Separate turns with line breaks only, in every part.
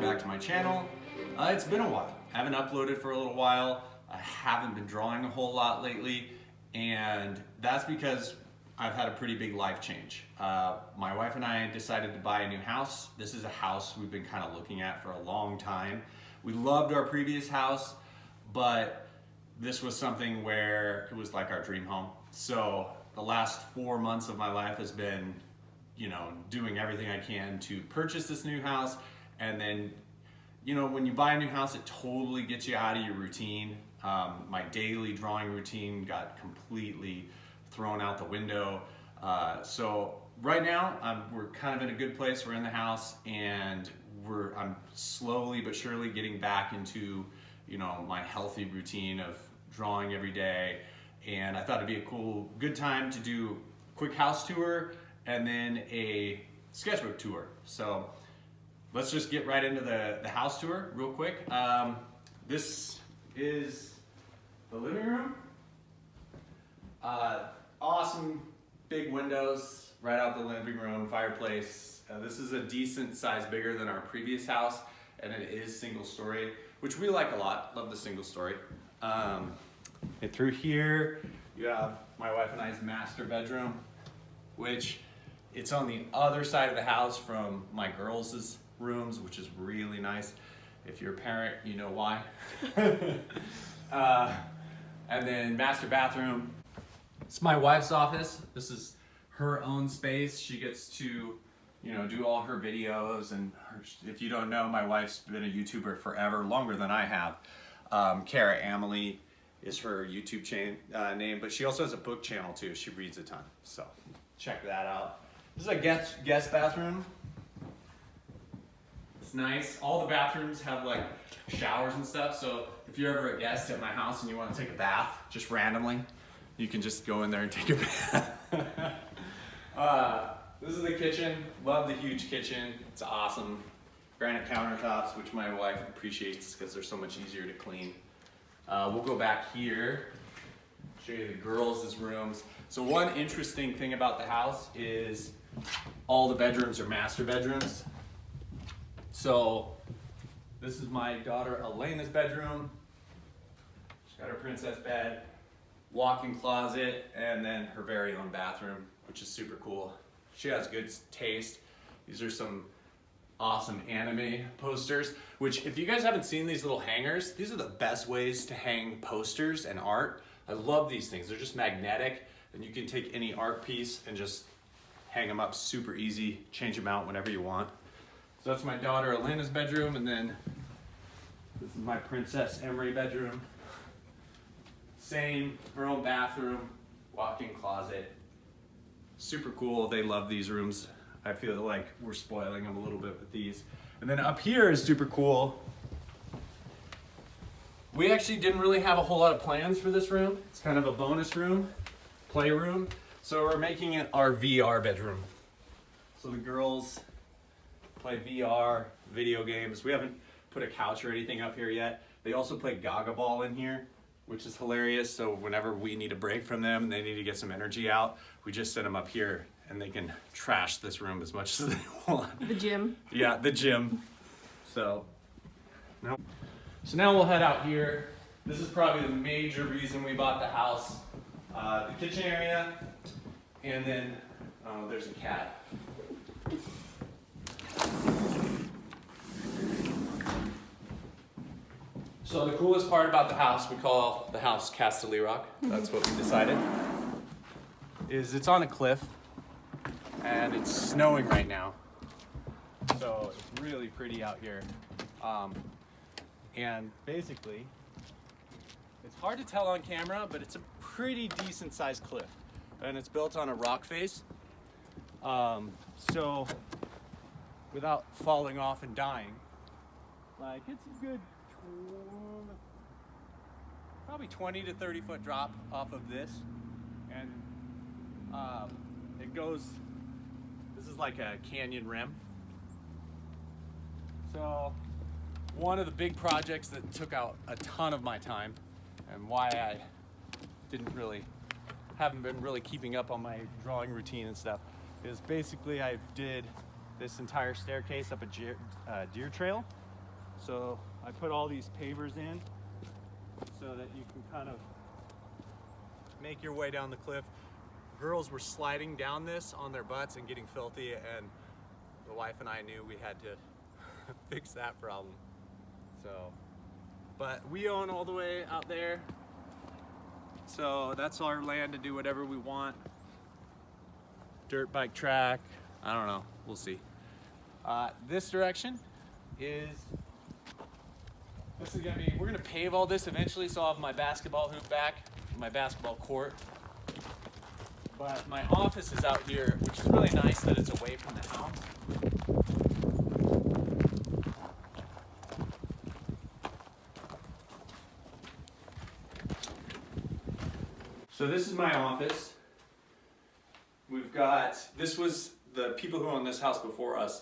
welcome back to my channel. It's been a while. I haven't uploaded for a little while. I haven't been drawing a whole lot lately, and that's because I've had a pretty big life change. My wife and I decided to buy a new house. This is a house we've been kind of looking at for a long time. We loved our previous house, but this was something where it was like our dream home. So the last 4 months of my life has been, doing everything I can to purchase this new house. And then, when you buy a new house, it totally gets you out of your routine. My daily drawing routine got completely thrown out the window. So right now, we're kind of in a good place. We're in the house, and I'm slowly but surely getting back into, my healthy routine of drawing every day. And I thought it'd be a good time to do a quick house tour and then a sketchbook tour. So let's just get right into the house tour real quick. This is the living room. Awesome big windows right out the living room, fireplace. This is a decent size bigger than our previous house, and it is single story, which we like a lot. Love the single story. And through here, you have my wife and I's master bedroom, which it's on the other side of the house from my girls' rooms, which is really nice. If you're a parent, you know why. And then master bathroom. It's my wife's office. This is her own space. She gets to, do all her videos. And if you don't know, my wife's been a YouTuber forever, longer than I have. Cara Amelie is her YouTube name, but she also has a book channel too. She reads a ton, so check that out. This is a guest bathroom. It's nice. All the bathrooms have like showers and stuff, so if you're ever a guest at my house and you want to take a bath, just randomly, you can just go in there and take a bath. This is the kitchen. Love the huge kitchen. It's awesome. Granite countertops, which my wife appreciates because they're so much easier to clean. We'll go back here, show you the girls' rooms. So one interesting thing about the house is all the bedrooms are master bedrooms. So this is my daughter Elena's bedroom. She's got her princess bed, walk-in closet, and then her very own bathroom, which is super cool. She has good taste. These are some awesome anime posters, which if you guys haven't seen these little hangers, these are the best ways to hang posters and art. I love these things. They're just magnetic, and you can take any art piece and just hang them up super easy, change them out whenever you want. So that's my daughter Elena's bedroom, and then this is my Princess Emery bedroom. Same, her own bathroom, walk-in closet. Super cool. They love these rooms. I feel like we're spoiling them a little bit with these. And then up here is super cool. We actually didn't really have a whole lot of plans for this room. It's kind of a bonus room, playroom. So we're making it our VR bedroom. So the girls play VR, video games. We haven't put a couch or anything up here yet. They also play Gaga Ball in here, which is hilarious. So whenever we need a break from them and they need to get some energy out, we just send them up here and they can trash this room as much as they want.
The gym.
Yeah, the gym. So now we'll head out here. This is probably the major reason we bought the house. The kitchen area, and then there's a cat. So the coolest part about the house, we call the house Casterly Rock. That's what we decided. Is it's on a cliff, and it's snowing right now. So it's really pretty out here. And basically, it's hard to tell on camera, but it's a pretty decent sized cliff. And it's built on a rock face. So without falling off and dying, like it's a good probably 20 to 30 foot drop off of this. And this is like a canyon rim. So one of the big projects that took out a ton of my time and why I haven't been really keeping up on my drawing routine and stuff is basically I did this entire staircase up a deer trail So I put all these pavers in so that you can kind of make your way down the cliff. Girls were sliding down this on their butts and getting filthy, and the wife and I knew we had to fix that problem. So, but we own all the way out there, so that's our land to do whatever we want. Dirt bike track, I don't know, we'll see. This direction is, this is gonna be, we're gonna pave all this eventually, so I'll have my basketball hoop back, my basketball court. But my office is out here, which is really nice that it's away from the house. So this is my office. We've got, this was the people who owned this house before us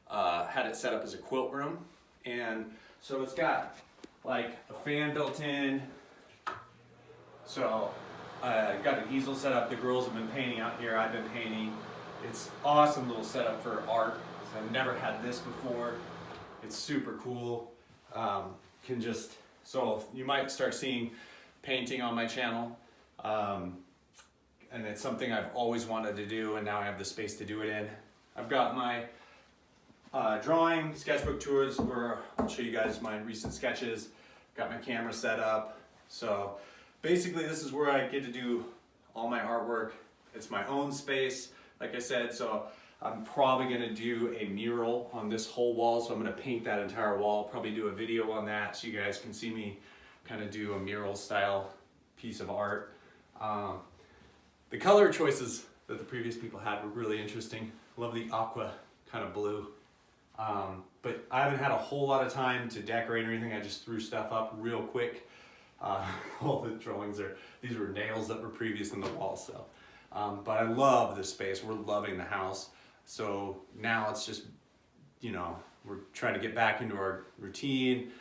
had it set up as a quilt room. And so it's got like a fan built in. So got an easel set up. The girls have been painting out here. I've been painting. It's awesome little setup for art. I've never had this before. It's super cool. Can just, so you might start seeing painting on my channel. And it's something I've always wanted to do, and now I have the space to do it in. I've got my drawing sketchbook tours where I'll show you guys my recent sketches. Got my camera set up. So basically this is where I get to do all my artwork. It's my own space, like I said, so I'm probably gonna do a mural on this whole wall, so I'm gonna paint that entire wall, probably do a video on that so you guys can see me kind of do a mural style piece of art. The color choices that the previous people had were really interesting. Love the aqua kind of blue. But I haven't had a whole lot of time to decorate or anything. I just threw stuff up real quick. All the drawings are, these were nails that were previous in the wall. So, but I love this space. We're loving the house. So now it's just, you know, we're trying to get back into our routine,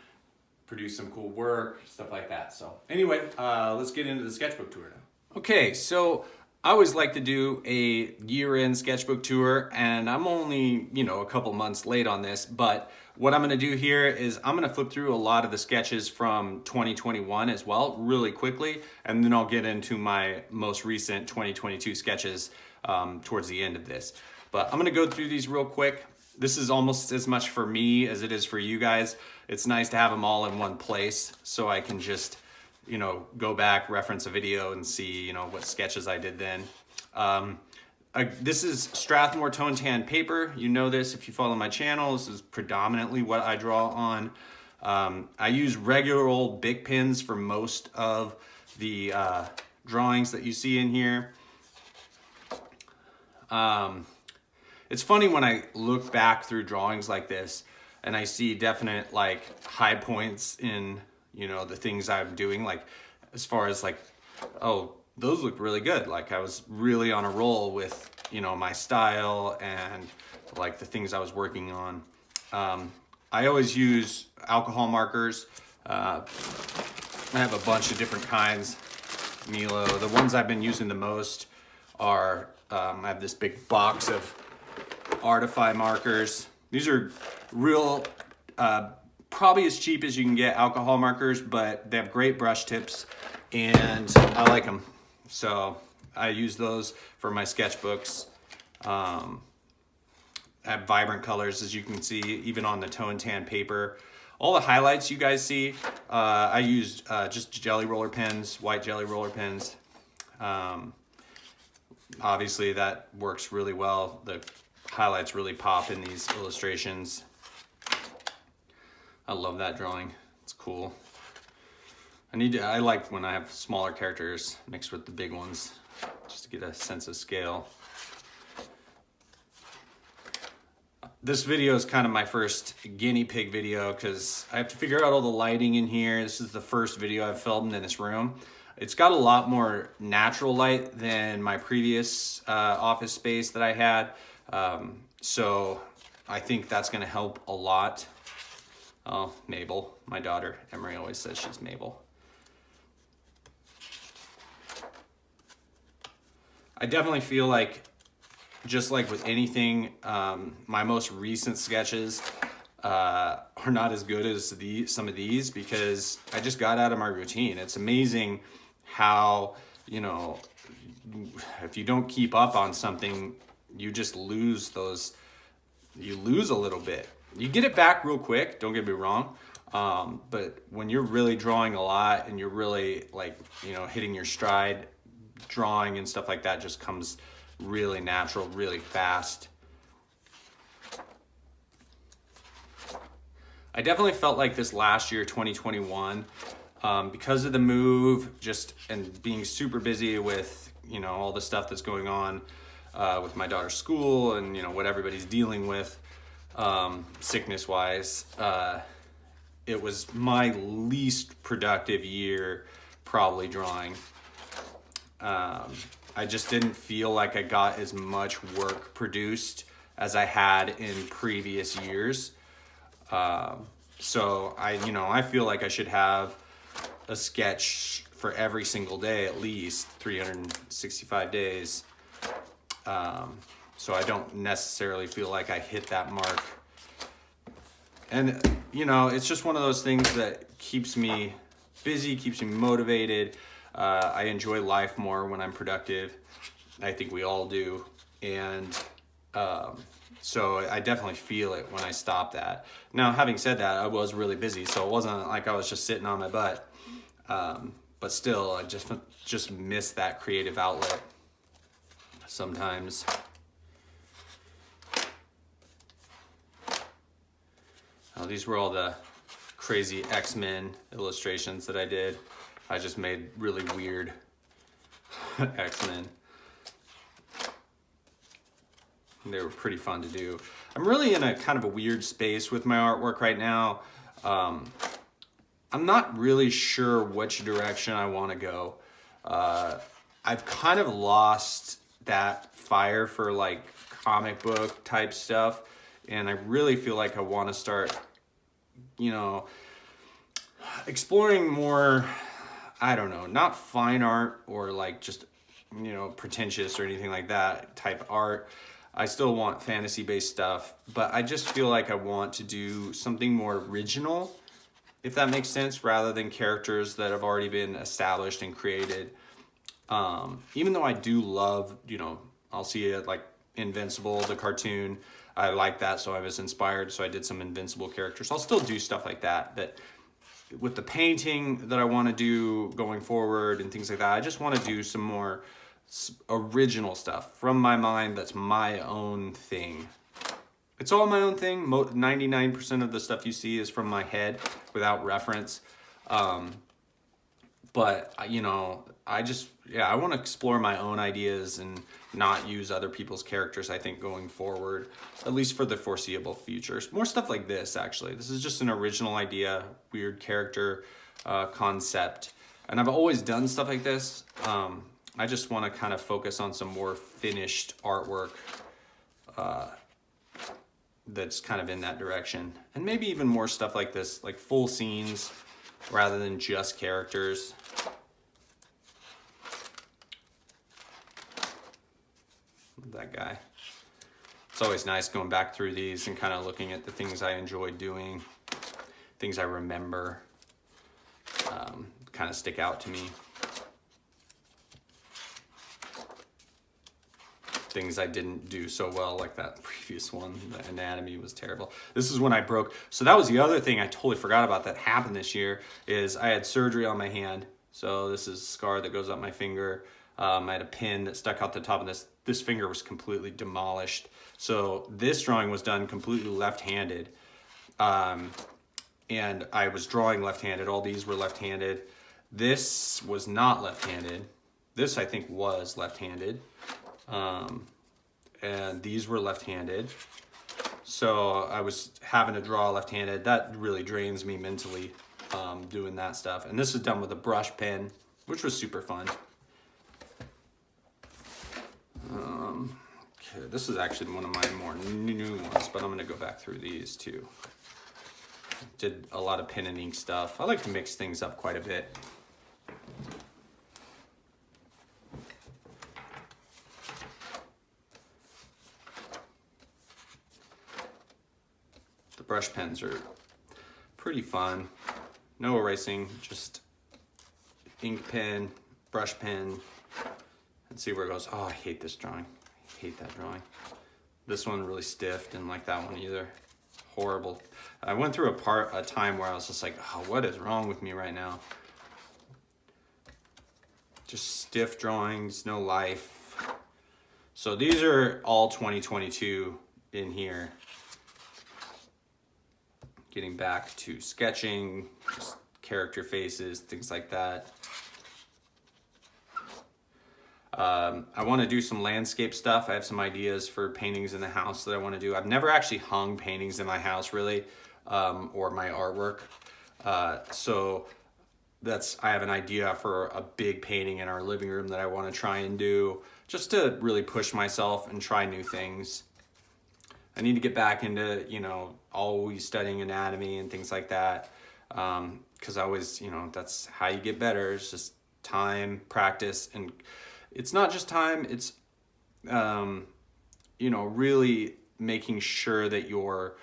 produce some cool work, stuff like that. So anyway, let's get into the sketchbook tour now. Okay, so I always like to do a year-end sketchbook tour, and I'm only, you know, a couple months late on this, but what I'm gonna do here is I'm gonna flip through a lot of the sketches from 2021 as well, really quickly, and then I'll get into my most recent 2022 sketches towards the end of this. But I'm gonna go through these real quick. This is almost as much for me as it is for you guys. It's nice to have them all in one place so I can just, you know, go back, reference a video and see, you know, what sketches I did then. This is Strathmore tone tan paper. You know this if you follow my channel. This is predominantly what I draw on. I use regular old Bic pens for most of the drawings that you see in here. It's funny when I look back through drawings like this and I see definite like high points in, you know, the things I'm doing, like as far as like, oh, those look really good. Like I was really on a roll with, you know, my style and like the things I was working on. I always use alcohol markers. I have a bunch of different kinds. Milo, the ones I've been using the most are, I have this big box of Artify markers. These are real, probably as cheap as you can get alcohol markers, but they have great brush tips and I like them. So I use those for my sketchbooks. I have vibrant colors, as you can see, even on the tone tan paper. All the highlights you guys see, I used just jelly roller pens, white jelly roller pens. Obviously that works really well. The highlights really pop in these illustrations. I love that drawing. It's cool. I like when I have smaller characters mixed with the big ones, just to get a sense of scale. This video is kind of my first guinea pig video because I have to figure out all the lighting in here. This is the first video I've filmed in this room. It's got a lot more natural light than my previous office space that I had. So I think that's gonna help a lot. Oh, Mabel, my daughter. Emery always says she's Mabel. I definitely feel like, just like with anything, my most recent sketches, are not as good as some of these because I just got out of my routine. It's amazing how, you know, if you don't keep up on something, you just lose you lose a little bit. You get it back real quick, don't get me wrong. But when you're really drawing a lot and you're really like, you know, hitting your stride, drawing and stuff like that just comes really natural, really fast. I definitely felt like this last year, 2021, because of the move, and being super busy with, you know, all the stuff that's going on with my daughter's school and, you know, what everybody's dealing with, sickness wise. It was my least productive year probably drawing. I just didn't feel like I got as much work produced as I had in previous years. So I feel like I should have a sketch for every single day, at least 365 days. So I don't necessarily feel like I hit that mark. And, you know, it's just one of those things that keeps me busy, keeps me motivated. I enjoy life more when I'm productive. I think we all do. And so I definitely feel it when I stop that. Now, having said that, I was really busy, so it wasn't like I was just sitting on my butt. But still, I just miss that creative outlet sometimes. These were all the crazy X-Men illustrations that I did. I just made really weird X-Men. They were pretty fun to do. I'm really in a kind of a weird space with my artwork right now. I'm not really sure which direction I want to go. I've kind of lost that fire for like comic book type stuff, and I really feel like I want to start, you know, exploring more, I don't know, not fine art or like just, you know, pretentious or anything like that type art. I still want fantasy-based stuff, but I just feel like I want to do something more original, if that makes sense, rather than characters that have already been established and created. Even though I do love, you know, I'll see it like Invincible, the cartoon. I like that, so I was inspired, so I did some Invincible characters. I'll still do stuff like that, but with the painting that I want to do going forward and things like that, I just want to do some more original stuff from my mind that's my own thing. It's all my own thing. 99% of the stuff you see is from my head without reference. But, you know, I want to explore my own ideas and not use other people's characters, I think, going forward, at least for the foreseeable future. More stuff like this, actually. This is just an original idea, weird character concept. And I've always done stuff like this. I just want to kind of focus on some more finished artwork that's kind of in that direction. And maybe even more stuff like this, like full scenes rather than just characters. That guy. It's always nice going back through these and kind of looking at the things I enjoy doing, things I remember, kind of stick out to me. Things I didn't do so well, like that previous one, the anatomy was terrible. This is when I broke. So that was the other thing I totally forgot about that happened this year, is I had surgery on my hand. So this is a scar that goes up my finger. I had a pin that stuck out the top of this. This finger was completely demolished. So this drawing was done completely left-handed. And I was drawing left-handed. All these were left-handed. This was not left-handed. This, I think, was left-handed. And these were left-handed. So I was having to draw left-handed. That really drains me mentally, doing that stuff. And this is done with a brush pen, which was super fun. Okay, this is actually one of my more new ones, but I'm gonna go back through these too. Did a lot of pen and ink stuff. I like to mix things up quite a bit. The brush pens are pretty fun. No erasing, just ink pen, brush pen, and see where it goes. Oh, I hate this drawing. I hate that drawing. This one really stiff, didn't like that one either. Horrible. I went through a time where I was just like, oh, what is wrong with me right now? Just stiff drawings, no life. So these are all 2022 in here. Getting back to sketching, just character faces, things like that. I want to do some landscape stuff. I have some ideas for paintings in the house that I want to do. I've never actually hung paintings in my house really, or my artwork. So I have an idea for a big painting in our living room that I want to try and do, just to really push myself and try new things. I need to get back into, always studying anatomy and things like that. Cause I always, that's how you get better. It's just time, practice, and it's not just time, it's, really making sure that you're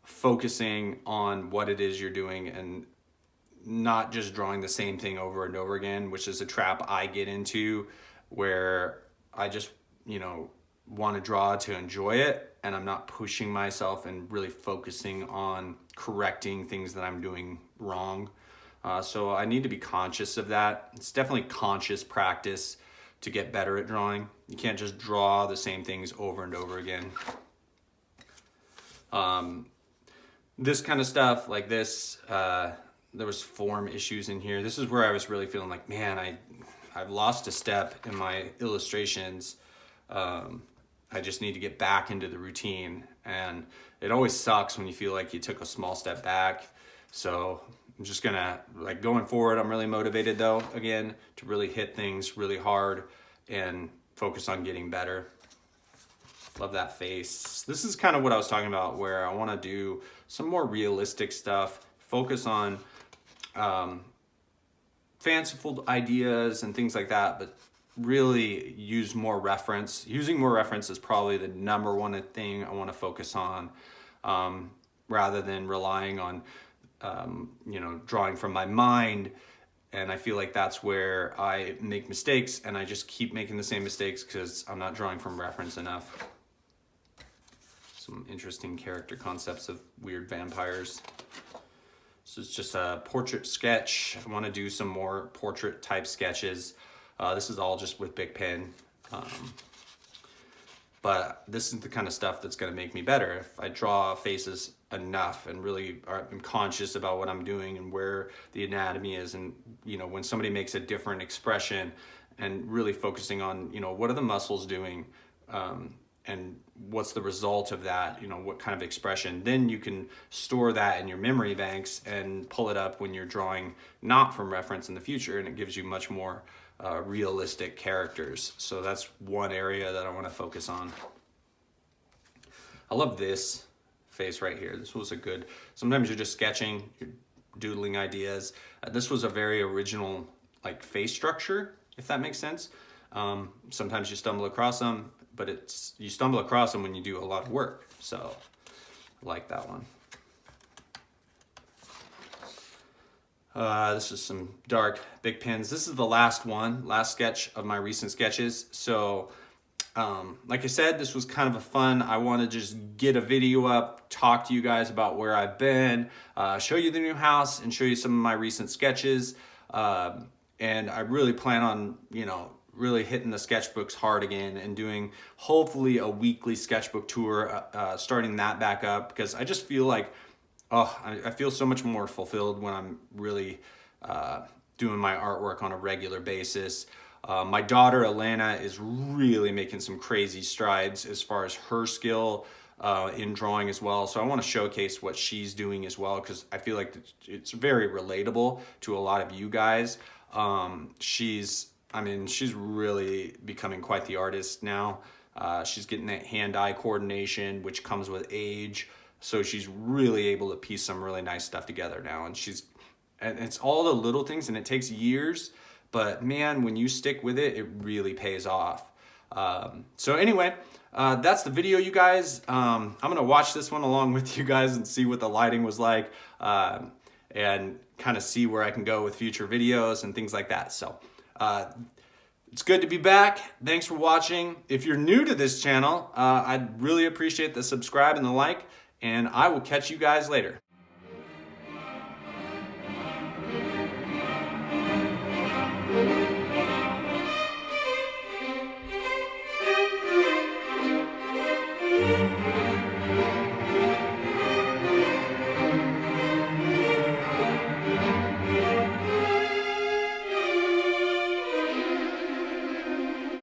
focusing on what it is you're doing and not just drawing the same thing over and over again, which is a trap I get into where I just, want to draw to enjoy it, and I'm not pushing myself and really focusing on correcting things that I'm doing wrong. So I need to be conscious of that. It's definitely conscious practice to get better at drawing. You can't just draw the same things over and over again. This kind of stuff like this, there was form issues in here. This is where I was really feeling like, man, I've lost a step in my illustrations. I just need to get back into the routine, and it always sucks when you feel like you took a small step back. So I'm just gonna, going forward, I'm really motivated though, again, to really hit things really hard and focus on getting better. Love that face. This is kind of what I was talking about, where I want to do some more realistic stuff, focus on fanciful ideas and things like that, but really use more reference. Using more reference is probably the number one thing I want to focus on, rather than relying on, drawing from my mind. And I feel like that's where I make mistakes, and I just keep making the same mistakes because I'm not drawing from reference enough. Some interesting character concepts of weird vampires. This is just a portrait sketch. I want to do some more portrait type sketches. This is all just with Big Pen. But this is the kind of stuff that's going to make me better. If I draw faces enough and really am conscious about what I'm doing and where the anatomy is, and when somebody makes a different expression, and really focusing on what are the muscles doing, and what's the result of that, what kind of expression, then you can store that in your memory banks and pull it up when you're drawing not from reference in the future, and it gives you much more realistic characters. So that's one area that I want to focus on. I love this face right here. This was a good, sometimes you're just sketching, you're doodling ideas. This was a very original face structure, if that makes sense. Sometimes you stumble across them, but you stumble across them when you do a lot of work. So I like that one. This is some dark Big Pens. This is the last sketch of my recent sketches. So, like I said, this was kind of a fun, I want to just get a video up, talk to you guys about where I've been, show you the new house, and show you some of my recent sketches. And I really plan on, really hitting the sketchbooks hard again and doing hopefully a weekly sketchbook tour, starting that back up, because I just feel like, I feel so much more fulfilled when I'm really doing my artwork on a regular basis. My daughter, Alana, is really making some crazy strides as far as her skill in drawing as well. So I want to showcase what she's doing as well, because I feel like it's very relatable to a lot of you guys. She's really becoming quite the artist now. She's getting that hand-eye coordination, which comes with age. So she's really able to piece some really nice stuff together now. And it's all the little things, and it takes years, but man, when you stick with it, it really pays off. So anyway, that's the video, you guys. I'm gonna watch this one along with you guys and see what the lighting was like, and kind of see where I can go with future videos and things like that. So it's good to be back. Thanks for watching. If you're new to this channel, I'd really appreciate the subscribe and the like, and I will catch you guys later.